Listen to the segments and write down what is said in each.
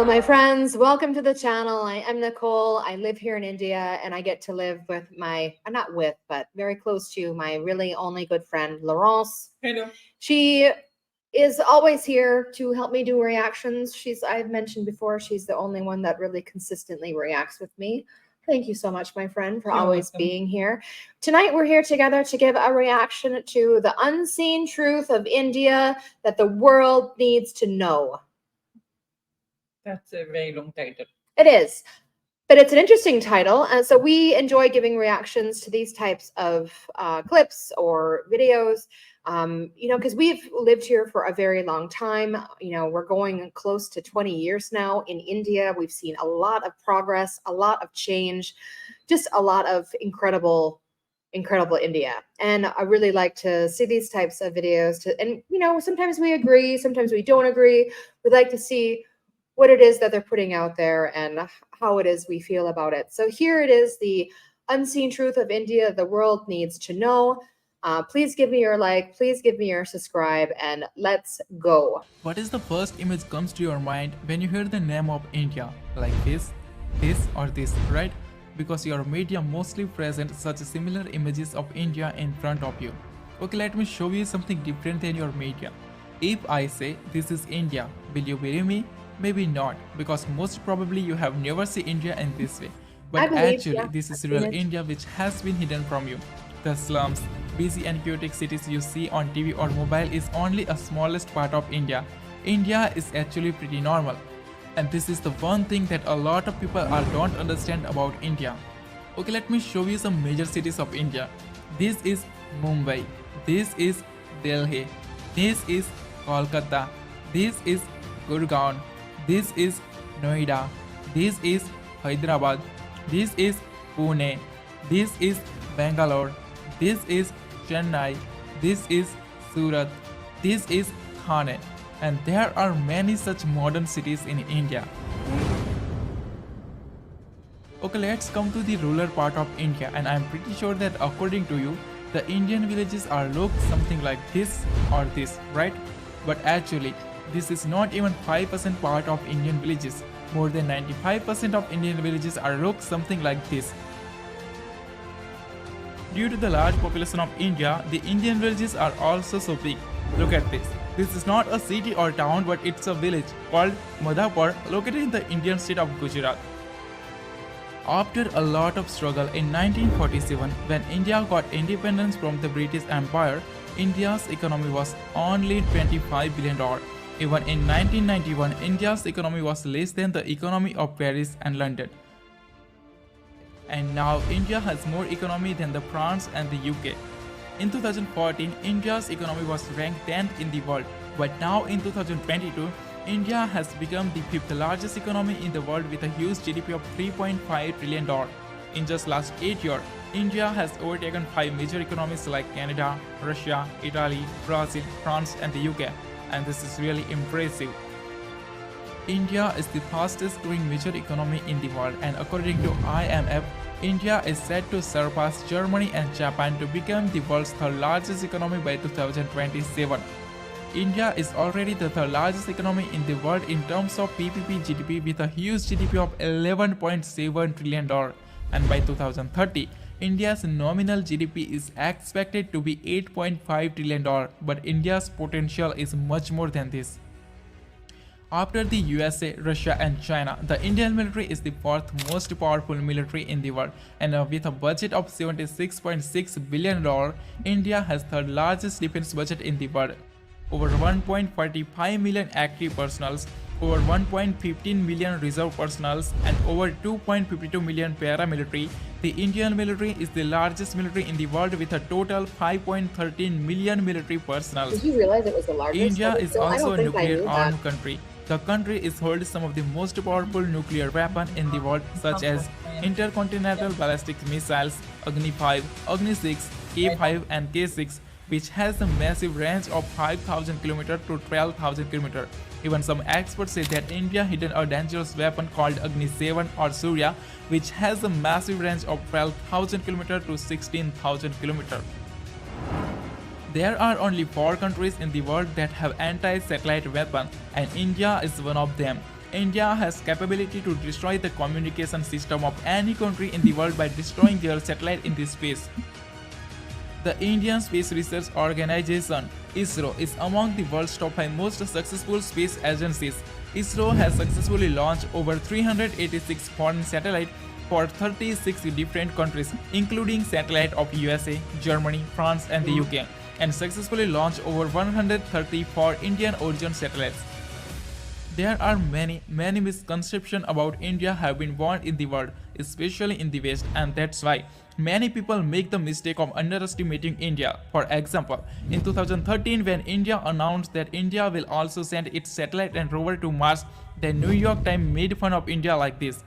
Hello, my friends. Welcome to the channel. I am Nicole. I live here in India and I get to live with my, not with, but very close to my really only good friend, Laurence. Hello. She is always here to help me do reactions. I've mentioned before, she's the only one that really consistently reacts with me. Thank you so much, my friend, for You're always welcome. being here. Tonight, we're here together to give a reaction to the unseen truth of India that the world needs to know. That's a very long title. It is, but it's an interesting title. So we enjoy giving reactions to these types of clips or videos, because we've lived here for a very long time. We're going close to 20 years now in India. We've seen a lot of progress, a lot of change, just a lot of incredible India. And I really like to see these types of videos and sometimes we agree, sometimes we don't agree. We like to see what it is that they're putting out there and how it is we feel about it. So here it is, the unseen truth of India the world needs to know. Please give me your like, please give me your subscribe, and let's go. What is the first image comes to your mind when you hear the name of India? Like this or this, right? Because your media mostly present such similar images of India in front of you. Okay, let me show you something different than your media. If I say this is India, will you believe me? Maybe not, because most probably you have never seen India in this way. But actually, this is real India which has been hidden from you. The slums, busy and chaotic cities you see on TV or mobile is only a smallest part of India. India is actually pretty normal. And this is the one thing that a lot of people don't understand about India. Okay, let me show you some major cities of India. This is Mumbai. This is Delhi. This is Kolkata. This is Gurgaon. This is Noida. This is Hyderabad. This is Pune. This is Bangalore. This is Chennai. This is Surat. This is Thane. And there are many such modern cities in India. Okay, let's come to the rural part of India, and I'm pretty sure that according to you, the Indian villages are look something like this or this, right? But actually, this is not even 5% part of Indian villages. More than 95% of Indian villages are look something like this. Due to the large population of India, the Indian villages are also so big. Look at this. This is not a city or town, but it's a village called Madhapur, located in the Indian state of Gujarat. After a lot of struggle in 1947, when India got independence from the British Empire, India's economy was only $25 billion. Even in 1991, India's economy was less than the economy of Paris and London. And now India has more economy than the France and the UK. In 2014, India's economy was ranked 10th in the world, but now in 2022, India has become the 5th largest economy in the world with a huge GDP of $3.5 trillion. In just last 8 years, India has overtaken 5 major economies like Canada, Russia, Italy, Brazil, France and the UK, and this is really impressive. India is the fastest growing major economy in the world, and according to IMF, India is set to surpass Germany and Japan to become the world's third largest economy by 2027. India is already the third largest economy in the world in terms of PPP GDP with a huge GDP of $11.7 trillion, and by 2030, India's nominal GDP is expected to be $8.5 trillion, but India's potential is much more than this. After the USA, Russia and China, the Indian military is the 4th most powerful military in the world, and with a budget of $76.6 billion, India has third largest defense budget in the world. Over 1.45 million active personnels, over 1.15 million reserve personnels, and over 2.52 million paramilitary, the Indian military is the largest military in the world with a total 5.13 million military personnel. Did you realize it was the largest? India is also a nuclear-armed country. The country is holds some of the most powerful nuclear weapons in the world, such as intercontinental ballistic missiles, Agni 5, Agni 6, K5 and K6, which has a massive range of 5,000 km to 12,000 km. Even some experts say that India hidden a dangerous weapon called Agni 7 or Surya, which has a massive range of 12,000 km to 16,000 km. There are only 4 countries in the world that have anti-satellite weapons, and India is one of them. India has capability to destroy the communication system of any country in the world by destroying their satellite in the space. The Indian Space Research Organization (ISRO) is among the world's top 5 most successful space agencies. ISRO has successfully launched over 386 foreign satellites for 36 different countries, including satellites of USA, Germany, France, and the UK, and successfully launched over 134 Indian origin satellites. There are many misconceptions about India have been born in the world, especially in the West, and that's why many people make the mistake of underestimating India. For example, in 2013 when India announced that India will also send its satellite and rover to Mars, the New York Times made fun of India like this.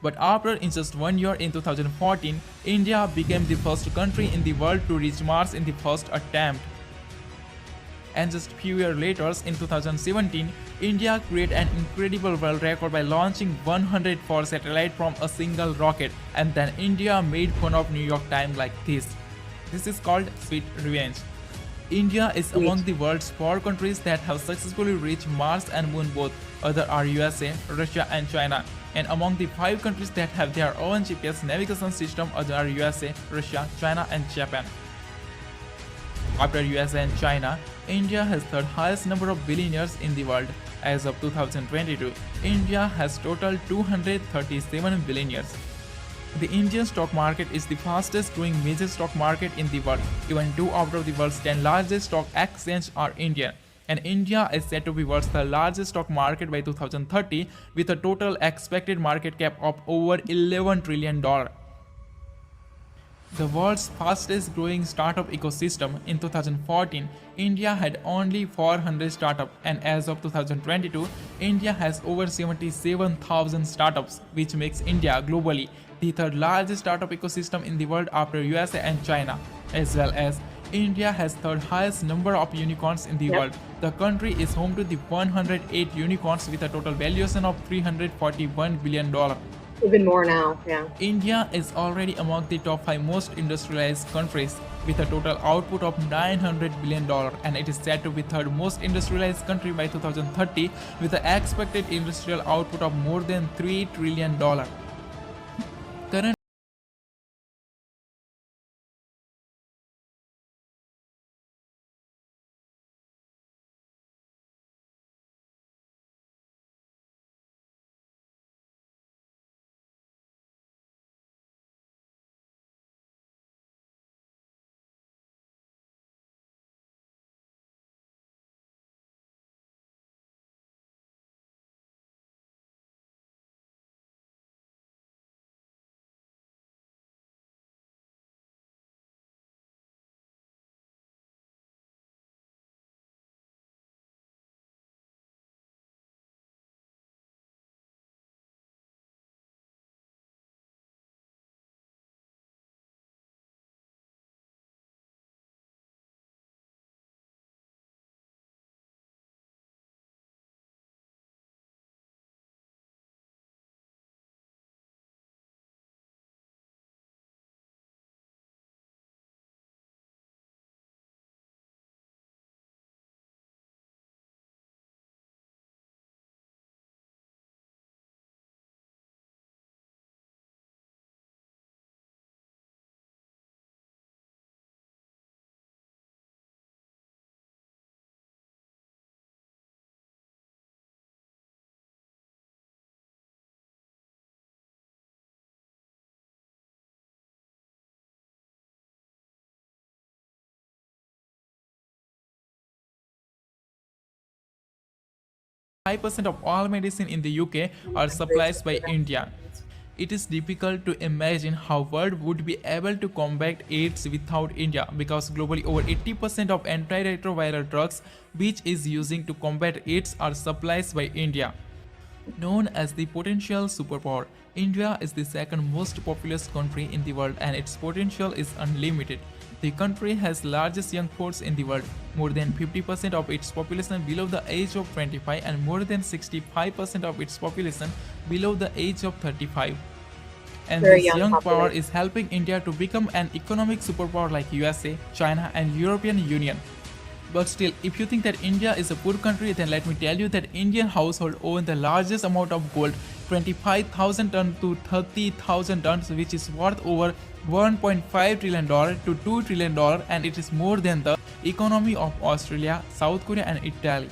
But after in just 1 year in 2014, India became the first country in the world to reach Mars in the first attempt. And just few years later, in 2017, India created an incredible world record by launching 104 satellites from a single rocket, and then India made fun of New York Times like this. This is called sweet revenge. India is among the world's 4 countries that have successfully reached Mars and Moon both. Others are USA, Russia and China. And among the 5 countries that have their own GPS navigation system, others are USA, Russia, China and Japan. After USA and China, India has third highest number of billionaires in the world. As of 2022, India has total 237 billionaires. The Indian stock market is the fastest growing major stock market in the world. Even 2 out of the world's 10 largest stock exchanges are Indian. And India is said to be world's the largest stock market by 2030 with a total expected market cap of over $11 trillion. The world's fastest growing startup ecosystem. In 2014, India had only 400 startups, and as of 2022, India has over 77,000 startups, which makes India globally the third largest startup ecosystem in the world after USA and China. As well as India has third highest number of unicorns in the world. The country is home to the 108 unicorns with a total valuation of $341 billion. Even more now, yeah. India is already among the top 5 most industrialized countries with a total output of $900 billion, and it is said to be third most industrialized country by 2030 with an expected industrial output of more than $3 trillion. Current percent of all medicine in the UK are supplied by India. It is difficult to imagine how world would be able to combat AIDS without India, because globally over 80% of antiretroviral drugs which is using to combat AIDS are supplied by India. Known as the potential superpower, India is the second most populous country in the world and its potential is unlimited. The country has largest young force in the world, more than 50% of its population below the age of 25 and more than 65% of its population below the age of 35. And Very this young power population. is helping India to become an economic superpower like USA, China and European Union. But still, if you think that India is a poor country, then let me tell you that Indian household own the largest amount of gold, 25,000 tons to 30,000 tons, which is worth over $1.5 trillion to $2 trillion, and it is more than the economy of Australia, South Korea, and Italy.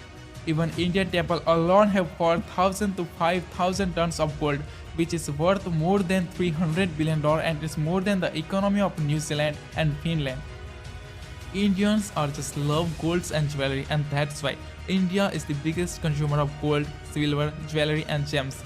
Even Indian temple alone have 4,000 to 5,000 tons of gold, which is worth more than $300 billion and is more than the economy of New Zealand and Finland. Indians are just love golds and jewelry, and that's why India is the biggest consumer of gold, silver, jewelry, and gems.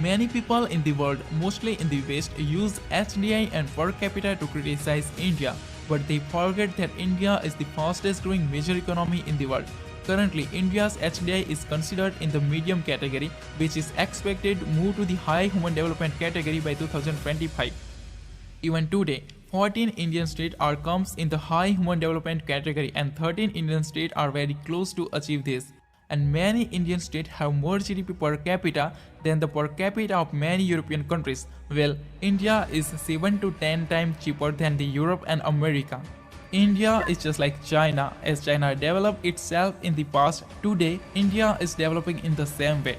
Many people in the world, mostly in the West, use HDI and per capita to criticize India, but they forget that India is the fastest growing major economy in the world. Currently, India's HDI is considered in the medium category, which is expected to move to the high human development category by 2025. Even today, 14 Indian states are comes in the high human development category and 13 Indian states are very close to achieve this. And many Indian states have more GDP per capita than the per capita of many European countries. Well, India is 7 to 10 times cheaper than the Europe and America. India is just like China. As China developed itself in the past, today India is developing in the same way.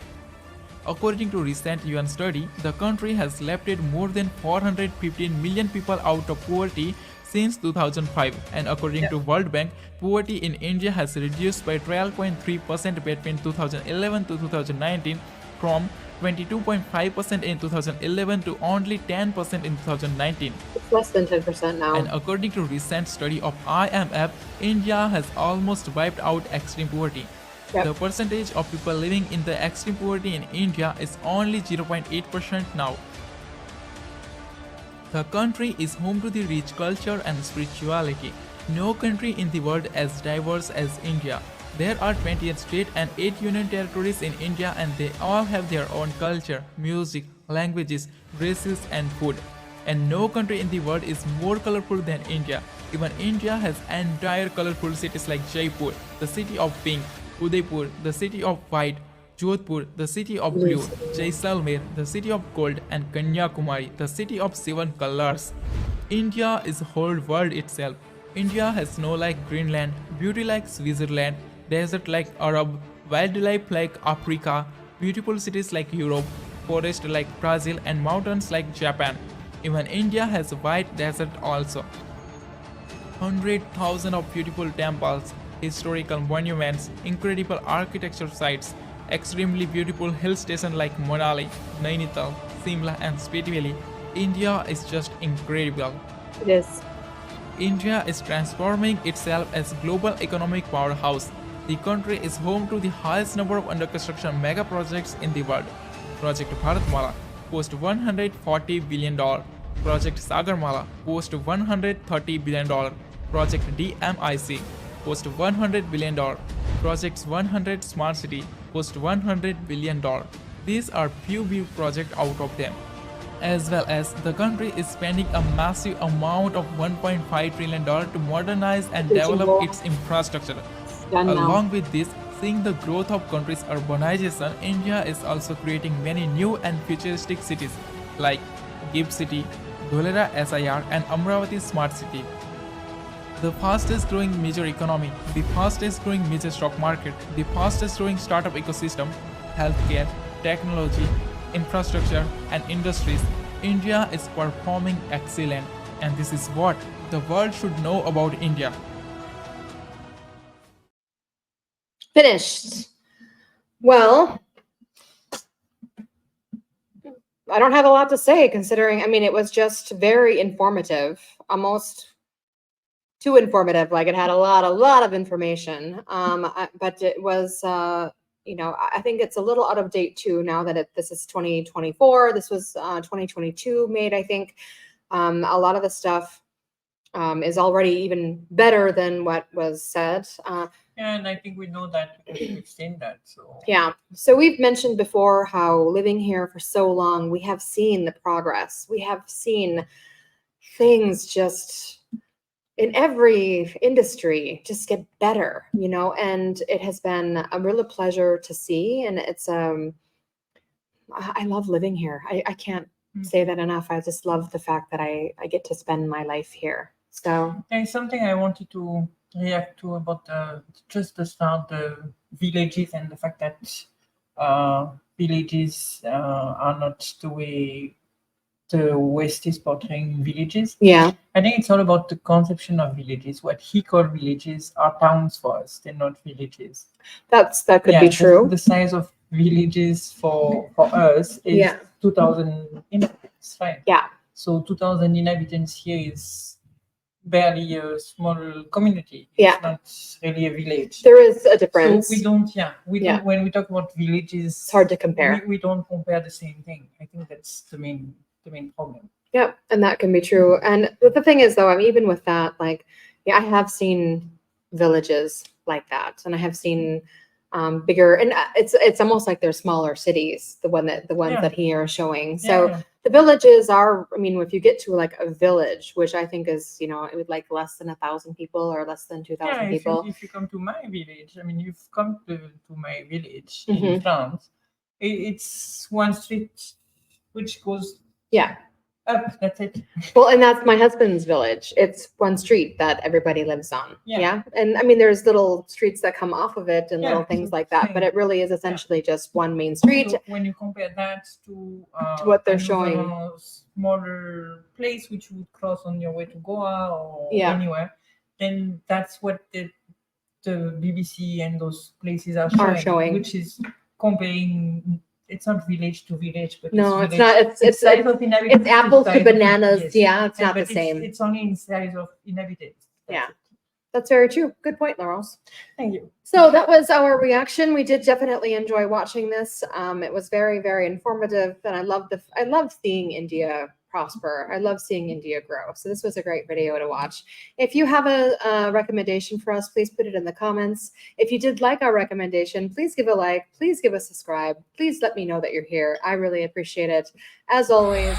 According to recent UN study, the country has lifted more than 415 million people out of poverty since 2005, and according to World Bank, poverty in India has reduced by 12.3% between 2011 to 2019 from 22.5% in 2011 to only 10% in 2019. It's less than 10% now. And according to recent study of IMF, India has almost wiped out extreme poverty. Yep. The percentage of people living in the extreme poverty in India is only 0.8% now. The country is home to the rich culture and spirituality. No country in the world as diverse as India. There are 28 states and 8 union territories in India, and they all have their own culture, music, languages, races, and food. And no country in the world is more colorful than India. Even India has entire colorful cities like Jaipur, the city of pink, Udaipur, the city of white, Jodhpur, the city of blue, Jaisalmer, the city of gold, and Kanyakumari, the city of 7 colors. India is whole world itself. India has snow like Greenland, beauty like Switzerland, desert like Arab, wildlife like Africa, beautiful cities like Europe, forest like Brazil, and mountains like Japan. Even India has a white desert also. 100,000 of beautiful temples, historical monuments, incredible architecture sites, extremely beautiful hill stations like Manali, Nainital, Simla, and Spiti. India is just incredible. It is. India is transforming itself as global economic powerhouse. The country is home to the highest number of under construction mega projects in the world. Project Bharatmala cost $140 billion. Project Sagarmala cost $130 billion. Project DMIC cost $100 billion. Projects 100 Smart City cost $100 billion. These are few big projects out of them. As well as the country is spending a massive amount of $1.5 trillion to modernize and develop its infrastructure. Along with this, seeing the growth of country's urbanization, India is also creating many new and futuristic cities like Gift City, Dholera SIR, and Amravati Smart City. The fastest growing major economy, the fastest growing major stock market, the fastest growing startup ecosystem, healthcare, technology, infrastructure, and industries, India is performing excellent, and this is what the world should know about India. Finished. Well, I don't have a lot to say considering, I mean, it was just very informative, almost too informative. Like it had a lot of information. But it was, you know, I think it's a little out of date too now that this is 2024. This was 2022 made, I think. A lot of the stuff is already even better than what was said. Yeah, and I think we know that because we've seen that. So Yeah. So we've mentioned before how living here for so long, we have seen the progress. We have seen things just in every industry just get better, you know, and it has been a real pleasure to see. And it's I love living here. I can't say that enough. I just love the fact that I get to spend my life here. So there's something I wanted to react to about just the start, the villages, and the fact that villages are not the way the West is portraying villages. Yeah, I think it's all about the conception of villages. What he called villages are towns for us; they're not villages. that could be true. The size of villages for us is Yeah. 2,000 inhabitants, right? Yeah. So 2,000 inhabitants here is barely a small community. Yeah. It's not really a village. There is a So difference. we don't, Yeah. don't, when we talk about villages, It's hard to compare. We don't compare the same thing. I think that's the main problem. Yeah, and that can be true. And the thing is, though, I mean, even with that, like, yeah, I have seen villages like that, and I have seen bigger, and it's almost like they're smaller cities. The ones Yeah. that he is showing. So Yeah. the villages are, I mean, if you get to like a village, which I think is, you know, it would like less than 1,000 people or less than 2,000 Yeah, people. if you come to my village, I mean, you've come to my village Mhm. in France. It's one street which goes Yeah. up. That's it. Well, and that's my husband's village. It's one street that everybody lives on. Yeah. And I mean, there's little streets that come off of it and Yeah, little things so like that, but same. it really is essentially just one main street. So when you compare that to what they're another showing. smaller place which you would cross on your way to Goa or Yeah. anywhere, then that's what the BBC and those places are showing. which is comparing. It's not village to village, but No, it's it's not. village. It's size of inhabitants. it's apples to size of- bananas. yes. Yeah, it's And- not the but same. It's only in size of inhabitants. That's Yeah. it. That's very true. Good point, Laurence. Thank you. So that was our reaction. We did definitely enjoy watching this. It was very, very informative, and I love seeing India prosper. I love seeing India grow. So this was a great video to watch. If you have a recommendation for us, please put it in the comments. If you did like our recommendation, please give a like. Please give a subscribe. Please let me know that you're here. I really appreciate it. As always.